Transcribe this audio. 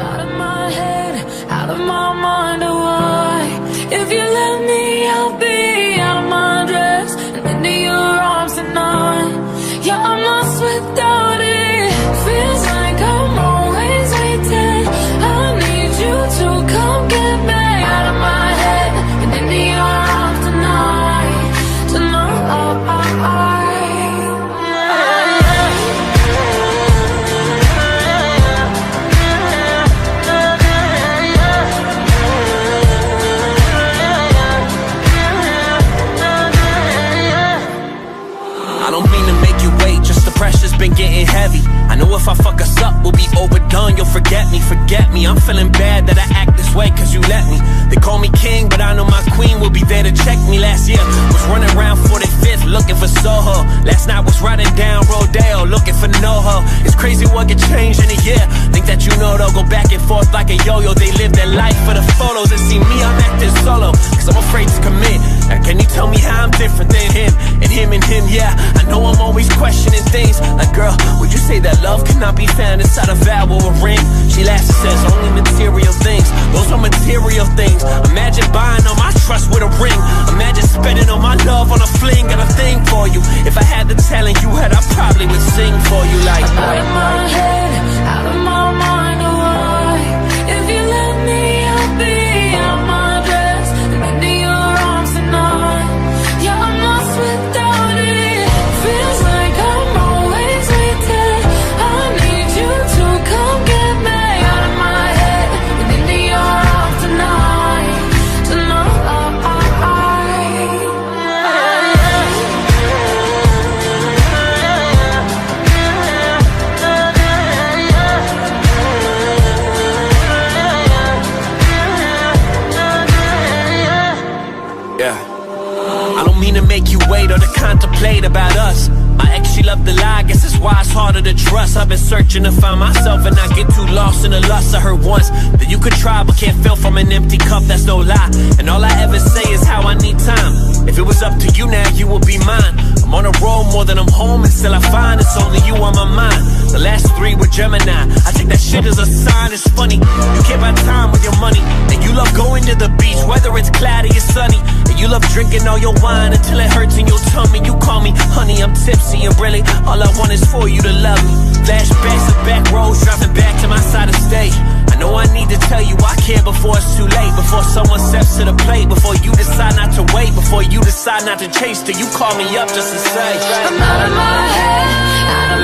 out of my head, out of my mind, oh why? If you let me, I'll be out of my dress and into your arms tonight. Yeah, I'm lost without it. Feels like I'm always waiting. I need you to come get me out of my head and into your arms tonight. Tonight. I don't mean to make you wait, just the pressure's been getting heavy. I know if I fuck us up, we'll be overdone, you'll forget me. I'm feeling bad that I act this way cause you let me. They call me king, but I know my queen will be there to check me. Last year, was running around 45th looking for Soho. Last night was riding down Rodeo looking for NoHo. It's crazy what could change in a year. Think that you know they'll go back and forth like a yo-yo. They live their life for the photos and see me, I'm acting solo cause I'm afraid to commit. Now can you tell me how I'm different than him and him and him? Yeah, I know I'm always questioning things like, girl, would you say that love cannot be found inside a vow or a ring? She laughs and says only material things, those are material things. Imagine buying all my trust with a ring. Imagine spending all my love on a fling. Got a thing for you. If I had the talent you had, I probably would sing for you like out of my head, out of my mind, oh why? If you let me, I'll be out of my dress and into your arms tonight. Yeah, I'm lost without it. Feels like I'm always waiting. I need you to come get me out of my head and into your arms tonight. Tonight. yeah. I don't mean to make you wait or to contemplate about us. My ex, she loved to lie, guess that's why it's harder to trust. I've been searching to find myself and not get too lost in the lust. I heard once that you could try but can't fill from an empty cup, that's no lie. And all I ever say is how I need time. If it was up to you now, you would be mine. I'm on a roll more than I'm home and still I find it's only you on my mind. The last 3 were Gemini, I take that shit as a sign. It's funny, you can't buy time with your money. And you love going to the beach, whether it's cloudy or sunny. And you love drinking all your wine until it hurts in your tummy. You call me honey, I'm tipsy, and really all I want is for you to love me. Flashbacks of back roads, driving back to my side of state. I know I need to tell you I care before it's too late. Before someone steps to the plate, before you decide not to wait, before you decide not to chase, till you call me up just to say I'm out of my head, out of